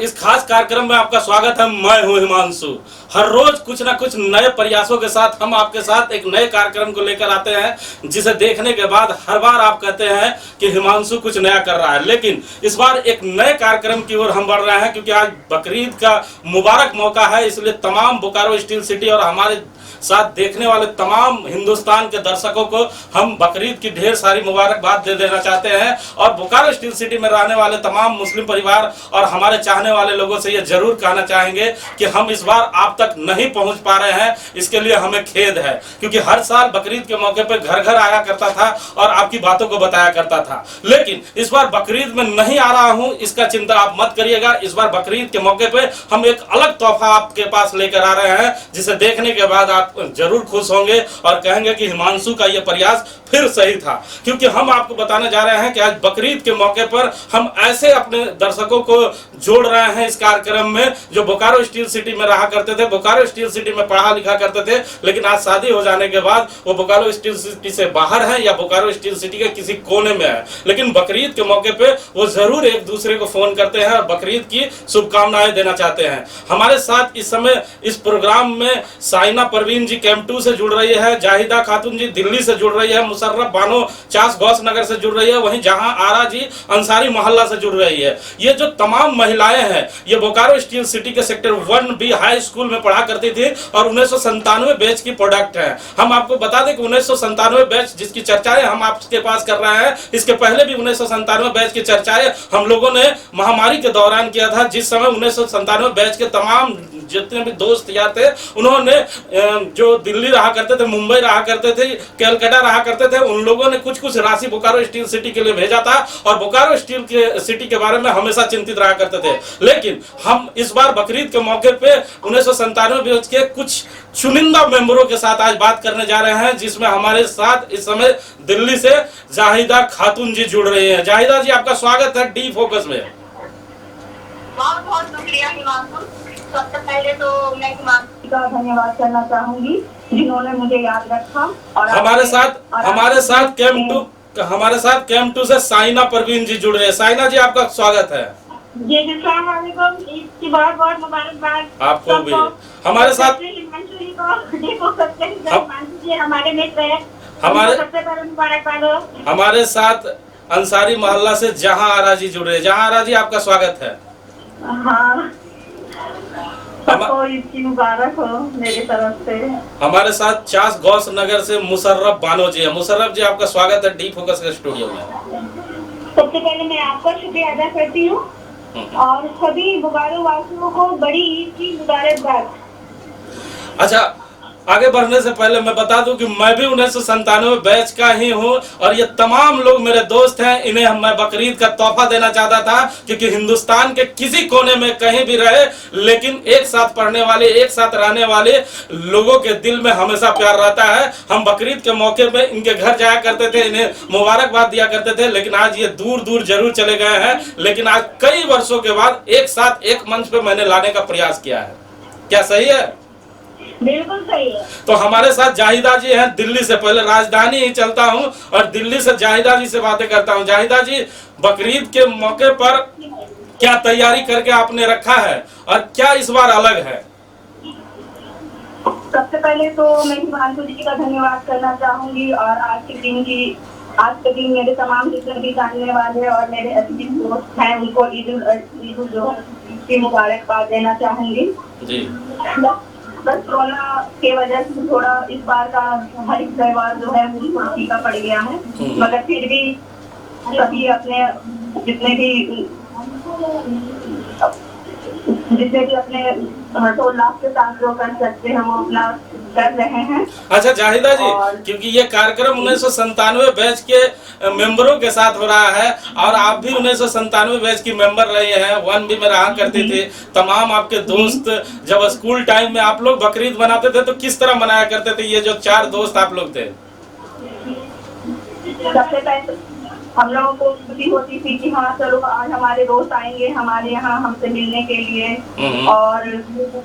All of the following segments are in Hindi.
इस खास कार्यक्रम में आपका स्वागत है। मैं हूं हिमांशु। हर रोज कुछ ना कुछ नए प्रयासों के साथ हम आपके साथ एक नए कार्यक्रम को लेकर आते हैं, जिसे देखने के बाद हर बार आप कहते हैं कि हिमांशु कुछ नया कर रहा है। लेकिन इस बार एक नए कार्यक्रम की ओर हम बढ़ रहे हैं, क्योंकि आज बकरीद का मुबारक मौका है। इसलिए तमाम बोकारो स्टील सिटी और हमारे साथ देखने वाले तमाम हिंदुस्तान के दर्शकों को हम बकरीद की ढेर सारी मुबारकबाद दे देना चाहते हैं। और बोकारो स्टील सिटी में रहने वाले तमाम मुस्लिम परिवार और हमारे चाहने वाले लोगों से ये जरूर कहना चाहेंगे कि हम इस बार आप तक नहीं पहुंच पा रहे हैं। इसके लिए हमें खेद है, क्योंकि हर साल बकरीद के मौके पर घर घर आया करता था और आपकी बातों को बताया करता था। लेकिन इस बार बकरीद में नहीं आ रहा हूं, इसका चिंता आप मत करिएगा। इस बार बकरीद के मौके पे हम एक अलग तोहफा आपके पास लेकर आ रहे हैं, जिसे देखने के बाद आप जरूर खुश होंगे और कहेंगे कि हिमांशु का यह प्रयास फिर सही था। क्योंकि हम आपको बताने जा रहे हैं कि आज बकरीद के मौके पर हम ऐसे अपने दर्शकों को जोड़ रहे हैं इस कार्यक्रम में, जो बोकारो स्टील सिटी में रहा करते थे, बोकारो स्टील सिटी में पढ़ा लिखा करते थे, लेकिन आज शादी हो जाने के बाद वो बोकारो स्टील सिटी से बाहर है या बोकारो स्टील सिटी के किसी कोने में है। लेकिन बकरीद के मौके पे वो जरूर एक दूसरे को फोन करते हैं और बकरीद की शुभकामनाएं देना चाहते हैं। हमारे साथ इस समय इस प्रोग्राम में साइना परवीन जी कैंप 2 से जुड़ रही है, जाहिदा खातून जी दिल्ली से जुड़ रही है, मुशर्रफ बानो चास गौस नगर से जुड़ रही है, वहीं जहां आरा जी अंसारी मोहल्ला से जुड़ रही है। ये जो तमाम महिलाएं हैं, ये बोकारो स्टील सिटी के सेक्टर 1B हाई स्कूल में पढ़ा करती थी और 1997 बैच की प्रोडक्ट है। हम आपको बता दें कि 1997 बैच जिसकी चर्चाएं हम आपके पास कर रहे हैं, इसके पहले भी 1997 बैच की चर्चाएं हम लोगों ने महामारी के दौरान किया था, जिस समय 1997 बैच के तमाम जितने भी दोस्त यार थे, उन्होंने जो दिल्ली रहा करते थे, मुंबई रहा करते थे, कलकत्ता रहा करते थे, उन लोगों ने कुछ कुछ राशि बोकारो स्टील सिटी के लिए भेजा था और बोकारो स्टील के सिटी के बारे में हमेशा चिंतित रहा करते थे। लेकिन हम इस बार बकरीद के मौके पे 1997 बैच के कुछ चुनिंदा मेंबरों के साथ आज बात करने जा रहे हैं, जिसमें हमारे साथ इस समय दिल्ली से जाहिदा खातून जी जुड़ रही है। जाहिदा जी, आपका स्वागत है डी फोकस में। बहुत बहुत शुक्रिया हिमांशु। सबसे पहले तो मैं हिमांशु का धन्यवाद करना चाहूंगी, जिन्होंने मुझे याद रखा। और हमारे साथ कैंप 2 से साइना परवीन जी जुड़ रहे हैं। साइना जी, आपका स्वागत है। जी, अस्सलाम वालेकुम। ईद की बहुत बहुत मुबारकबाद आपको भी। हमारे साथ हिमांशु जी हमारे मित्र है, सबसे पहले मुबारकबाद हो। हमारे साथ अंसारी मोहल्ला से जहां आरा जी जुड़ रहे हैं। जहां आरा जी, आपका स्वागत है। हाँ, सबको इसकी मुबारक हो मेरी तरफ से। हमारे साथ चास गौस नगर से मुशर्रफ बानो जी है। मुशर्रफ जी, आपका स्वागत है डी फोकस के स्टूडियो में। सबसे पहले मैं आपका शुक्रिया अदा करती हूँ और सभी बोकारो वासियों को बड़ी ईद की मुबारकबाद। अच्छा, आगे बढ़ने से पहले मैं बता दूं कि मैं भी 1997 बैच का ही हूं और ये तमाम लोग मेरे दोस्त हैं। इन्हें मैं बकरीद का तोहफा देना चाहता था, क्योंकि हिंदुस्तान के किसी कोने में कहीं भी रहे, लेकिन एक साथ पढ़ने वाले, एक साथ रहने वाले लोगों के दिल में हमेशा प्यार रहता है। हम बकरीद के मौके पे इनके घर जाया करते थे, इन्हें मुबारकबाद दिया करते थे। लेकिन आज ये दूर दूर जरूर चले गए हैं, लेकिन आज कई वर्षों के बाद एक साथ एक मंच पे मैंने लाने का प्रयास किया है। क्या सही है? बिल्कुल सही है। तो हमारे साथ जाहिदा जी हैं दिल्ली से। पहले राजधानी ही चलता हूं और दिल्ली से जाहिदा जी से बातें करता हूं। जाहिदा जी, बकरीद के मौके पर क्या तैयारी करके आपने रखा है और क्या इस बार अलग है? सबसे पहले तो मैं हिमांशु जी का धन्यवाद करना चाहूंगी और आज के दिन मेरे तमाम जितने भी जानने वाले और मेरे अजीज दोस्त हैं, उनको ईद उल की मुबारकबाद देना चाहूंगी जी। बस कोरोना के वजह से थोड़ा इस बार का हर एक त्योहार जो है वो थोड़ा फीका पड़ गया है, मगर फिर भी सभी अपने जितने भी अपने हर्षोल्लास के साथ जो कर सकते हैं वो अपना कर रहे हैं। अच्छा जाहिदा जी, क्योंकि ये कार्यक्रम 1997 बैच के मेंबरों के साथ हो रहा है और आप भी 1997 बैच की मेंबर रहे हैं, 1B में रहा करते थे। तमाम आपके दोस्त जब स्कूल टाइम में आप लोग बकरीद मनाते थे तो किस तरह मनाया करते थे? ये जो 4 दोस्त आप लोग थे, सबसे पहले हम लोगों को खुशी होती थी कि हाँ चलो आज हमारे दोस्त आएंगे हमारे यहाँ हमसे मिलने के लिए, और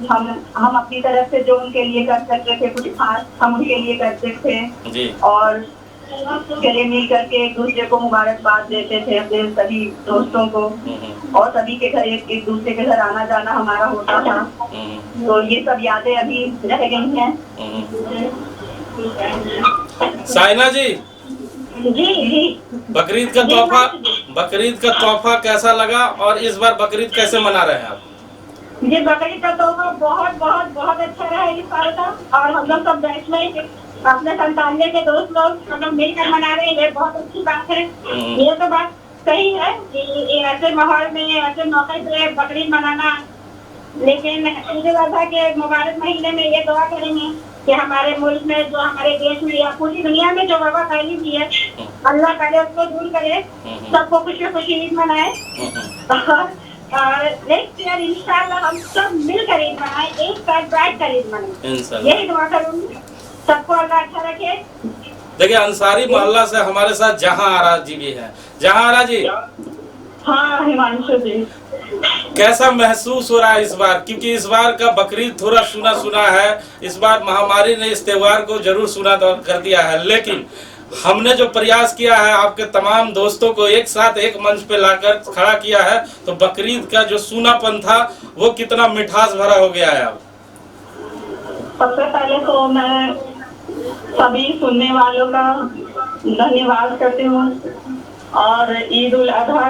हम अपनी तरफ से जो उनके लिए कर सकते थे कुछ खास हम उनके लिए करते थे। और गले मिल करके एक दूसरे को मुबारकबाद देते थे अपने सभी दोस्तों को, और सभी के घर एक दूसरे के घर आना जाना हमारा होता था। तो ये सब यादें अभी रह गई हैं। साइना जी, जी बकरीद का तोहफा कैसा लगा और इस बार बकरीद कैसे मना रहे हैं आप? जी, बकरीद का तोहफा बहुत बहुत बहुत अच्छा रहा इस साल का, और हम लोग सब बैच में अपने 97 के दोस्त लोग हम लोग मिलकर मना रहे हैं। ये बहुत अच्छी बात है। ये तो बात सही है कि ऐसे माहौल में ऐसे मौके पे बकरीद मनाना, लेकिन ईद उल अजहा के मुबारक महीने में ये दुआ करेंगे कि हमारे मुल्क में, जो हमारे देश में या पूरी दुनिया में जो वबा फैली हुई है, अल्लाह करे उसको दूर करे, सबको खुशी खुशी ईद मनाए, और नेक्स्ट ईयर इंशाल्लाह हम सब मिलकर ईद मनाए, एक साथ बैठ कर ईद मनाए। यही दुआ करूंगी, सबको अल्लाह अच्छा रखे। देखिए, अंसारी मोहल्ला से हमारे साथ जहां आरा जी भी है। जहां आरा जी, हाँ हिमांशु जी, कैसा महसूस हो रहा है इस बार? क्योंकि इस बार का बकरीद थोड़ा सुना सुना है। इस बार महामारी ने इस त्योहार को जरूर सुना कर दिया है, लेकिन हमने जो प्रयास किया है आपके तमाम दोस्तों को एक साथ एक मंच पे लाकर खड़ा किया है, तो बकरीद का जो सूनापन था वो कितना मिठास भरा हो गया है अब। सबसे पहले तो मैं सभी सुनने वालों का धन्यवाद करती हूँ और ईद उल अजहा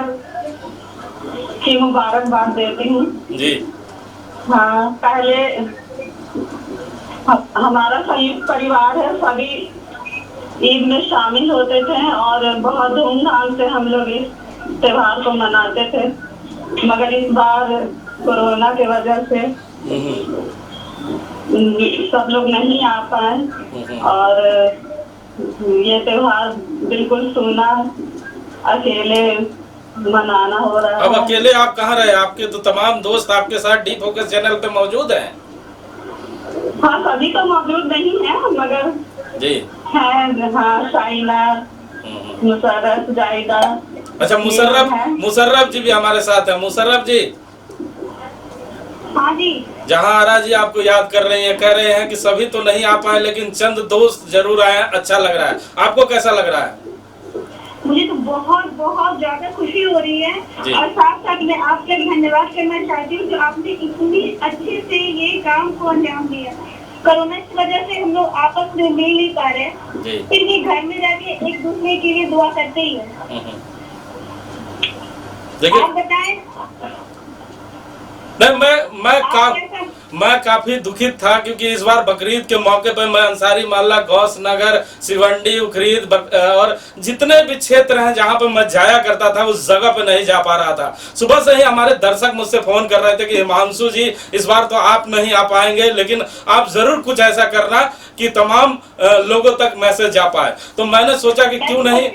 की मुबारकबाद देती हूँ जी। हाँ, पहले हमारा संयुक्त परिवार है, सभी ईद में शामिल होते थे और बहुत धूमधाम से हम लोग इस त्योहार को मनाते थे, मगर इस बार कोरोना की वजह से सब लोग नहीं आ पाए और ये त्योहार बिल्कुल सूना अकेले मनाना हो रहा है। अब अकेले आप कहाँ रहे? आपके तो तमाम दोस्त आपके साथ डी फोकस चैनल पे मौजूद हैं। हाँ, सभी तो मौजूद नहीं है, मगर जी है। हाँ, शाइना, मुशर्रफ, जाहिदा। अच्छा, मुशर्रफ जी भी हमारे साथ है। मुशर्रफ जी, हाँ जी, जहां आरा जी आपको याद कर रहे हैं, कह रहे हैं कि सभी तो नहीं आ पाए लेकिन चंद दोस्त जरूर आए, अच्छा लग रहा है। आपको कैसा लग रहा है? मुझे तो बहुत बहुत ज्यादा खुशी हो रही है और साथ साथ मैं आपका धन्यवाद करना चाहती हूँ जो आपने इतनी अच्छे से ये काम को अंजाम दिया। कोरोना की वजह से हम लोग आपस में मिल नहीं पा रहे, फिर भी घर में जाके एक दूसरे के लिए दुआ करते ही है। देखिए, आप बताएं। नहीं, मैं काफी दुखित था क्योंकि इस बार बकरीद के मौके पर मैं अंसारी मोहल्ला, गौस नगर, सिवंडी, उखरीद और जितने भी क्षेत्र हैं जहां पर मैं जाया करता था उस जगह पे नहीं जा पा रहा था। सुबह से ही हमारे दर्शक मुझसे फोन कर रहे थे कि हिमांशु जी इस बार तो आप नहीं आ पाएंगे, लेकिन आप जरूर कुछ ऐसा करना कि तमाम लोगों तक मैसेज जा पाए। तो मैंने सोचा कि क्यों नहीं।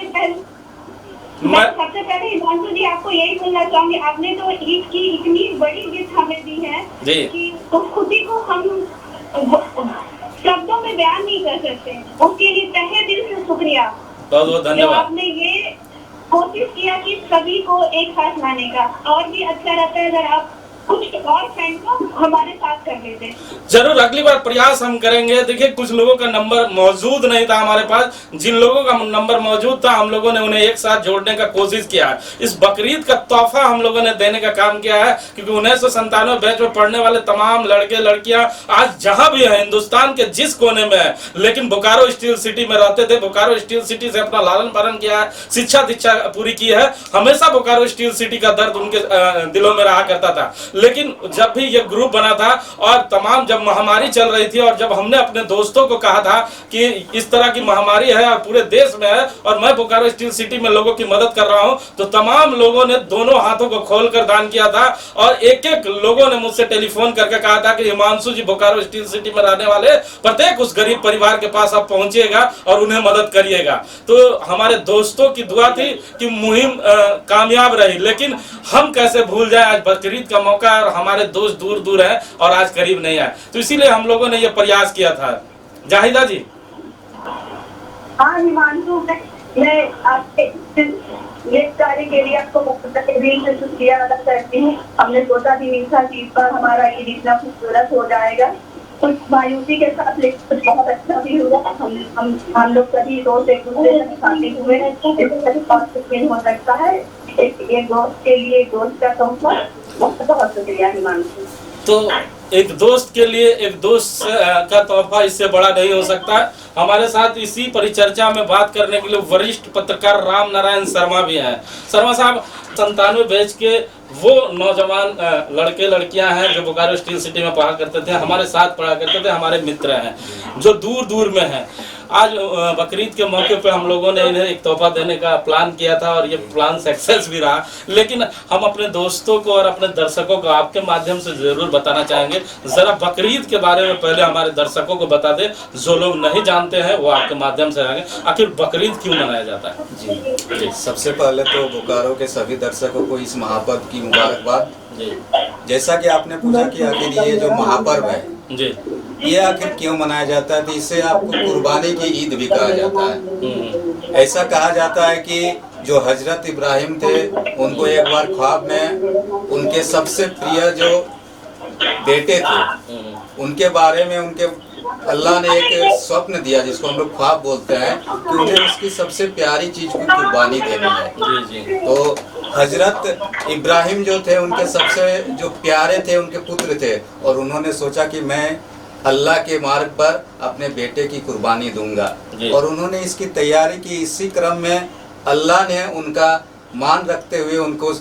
मैं सबसे पहले हिमांशु जी आपको यही बोलना चाहूंगी, आपने तो ईद की इतनी बड़ी गिफ्ट हमें दी है कि उस खुशी को हम शब्दों में बयान नहीं कर सकते। उसके लिए तहे दिल से शुक्रिया। बहुत बहुत धन्यवाद। आपने ये कोशिश किया कि सभी को एक साथ लाने का, और भी अच्छा रहता है अगर आप कुछ और फ्रेंड को हमारे साथ कर लेते। जरूर अगली बार प्रयास हम करेंगे। देखिए, कुछ लोगों का नंबर मौजूद नहीं था हमारे पास, जिन लोगों का नंबर मौजूद था हम लोगों ने उन्हें एक साथ जोड़ने का कोशिश किया है। इस बकरीद का तोहफा हम लोगों ने देने का काम किया है क्योंकि 1997 बैच में पढ़ने वाले तमाम लड़के लड़कियां आज जहां भी है, हिंदुस्तान के जिस कोने में है, लेकिन बोकारो स्टील सिटी में रहते थे। बोकारो स्टील सिटी से अपना लालन पालन किया है, शिक्षा दीक्षा पूरी की है। हमेशा बोकारो स्टील सिटी का दर्द उनके दिलों में रहा करता था। लेकिन जब भी ये ग्रुप बना था और तमाम जब महामारी चल रही थी और जब हमने अपने दोस्तों को कहा था कि इस तरह की महामारी है और पूरे देश में है और मैं बोकारो स्टील सिटी में लोगों की मदद कर रहा हूं, तो तमाम लोगों ने दोनों हाथों को खोलकर दान किया था और एक एक लोगों ने मुझसे टेलीफोन करके कहा था कि हिमांशु जी बोकारो स्टील सिटी में रहने वाले प्रत्येक उस गरीब परिवार के पास आप पहुंचिएगा और उन्हें मदद करिएगा। तो हमारे दोस्तों की दुआ थी कि मुहिम कामयाब रही, लेकिन हम कैसे भूल जाए आज बकरीद का मौका और हमारे दोस्त दूर दूर हैं और आज करीब नहीं आए, तो इसीलिए हम लोगों ने ये प्रयास किया था। जाहिदा जी। हाँ हिमांशु, मैं आपके ये कार्य के लिए आपको दिल से शुक्रिया अदा करती हूँ। हमने सोचा भी नहीं था कि इस बार हमारा ईद इतना खूबसूरत हो जाएगा, कुछ मायूसी के साथ, लेकिन कुछ बहुत अच्छा भी हुआ। हम लोग सभी दोस्त एक दूसरे से शादी हुए, इससे बहुत कुछ नहीं हो सकता है। एक दोस्त के लिए एक दोस्त का तोहफा, बहुत बहुत शुक्रिया हिमांशु। तो एक दोस्त के लिए एक दोस्त का तोहफा इससे बड़ा नहीं हो सकता है। हमारे साथ इसी परिचर्चा में बात करने के लिए वरिष्ठ पत्रकार राम नारायण शर्मा भी हैं। शर्मा साहब, 97 बैच के वो नौजवान लड़के लड़कियां हैं जो बोकारो स्टील सिटी में पढ़ा करते थे, हमारे साथ पढ़ा करते थे, हमारे मित्र हैं जो दूर दूर में हैं। आज बकरीद के मौके पे हम लोगों ने इन्हें एक तोहफा देने का प्लान किया था और ये प्लान सक्सेस भी रहा। लेकिन हम अपने दोस्तों को और अपने दर्शकों को आपके माध्यम से जरूर बताना चाहेंगे, जरा बकरीद के बारे में पहले हमारे दर्शकों को बता दें, जो लोग नहीं जानते हैं वो आपके माध्यम से आएंगे। आखिर बकरीद क्यों मनाया जाता है? जी, सबसे पहले तो बोकारो के सभी दर्शकों को इस महापर्व की मुबारकबाद। जैसा कि आपने पूछा कि आखिर ये जो महापर्व है जी, ये आखिर क्यों मनाया जाता है, तो इससे आपको कुर्बानी की ईद भी कहा जाता है। ऐसा कहा जाता है कि जो हजरत इब्राहिम थे, उनको एक बार ख्वाब में उनके सबसे प्रिय जो बेटे थे उनके बारे में उनके अल्लाह ने एक स्वप्न दिया, जिसको हम लोग ख्वाब बोलते हैं, कि उन्हें उसकी सबसे प्यारी चीज की कुर्बानी देनी है। तो हजरत इब्राहिम जो थे उनके सबसे जो प्यारे थे उनके पुत्र थे, और उन्होंने सोचा कि मैं अल्लाह के मार्ग पर अपने बेटे की कुर्बानी दूंगा, और उन्होंने इसकी तैयारी की। इसी क्रम में अल्लाह ने उनका मान रखते हुए उनको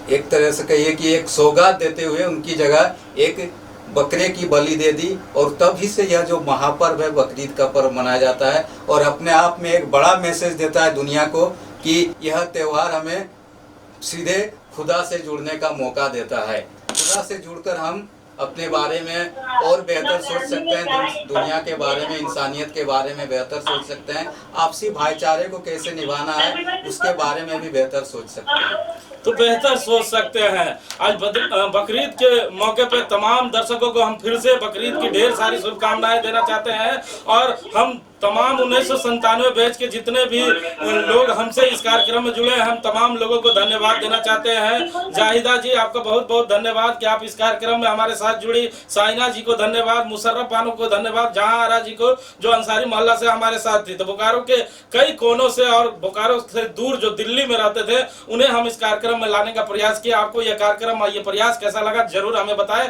एक तरह से कहिए कि एक सौगात देते हुए उनकी जगह एक बकरे की बलि दे दी, और तभी से यह जो महापर्व है बकरीद का पर्व मनाया जाता है, और अपने आप में एक बड़ा मैसेज देता है दुनिया को कि यह त्यौहार हमें सीधे खुदा से जुड़ने का मौका देता है। खुदा से जुड़कर हम अपने बारे में और बेहतर सोच सकते हैं, दुनिया के बारे में, इंसानियत के बारे में बेहतर सोच सकते हैं, आपसी भाईचारे को कैसे निभाना है उसके बारे में भी बेहतर सोच सकते हैं। तो बेहतर सोच सकते हैं। आज बकरीद के मौके पे तमाम दर्शकों को हम फिर से बकरीद की ढेर सारी शुभकामनाएं देना चाहते हैं, और हम तमाम 1997 बैच के जितने भी लोग हमसे इस कार्यक्रम में जुड़े हैं, हम तमाम लोगों को धन्यवाद देना चाहते हैं। जाहिदा जी, आपका बहुत बहुत धन्यवाद कि आप इस कार्यक्रम में हमारे साथ जुड़ी। साइना जी को धन्यवाद, मुशर्रफ बानो को धन्यवाद, जहां आरा जी को जो अंसारी मोहल्ला से हमारे साथ थी। तो बोकारो के कई कोनों से और बोकारो से दूर जो दिल्ली में रहते थे, उन्हें हम इस कार्यक्रम में लाने का प्रयास किया। आपको यह कार्यक्रम, ये प्रयास कैसा लगा जरूर हमें बताएं।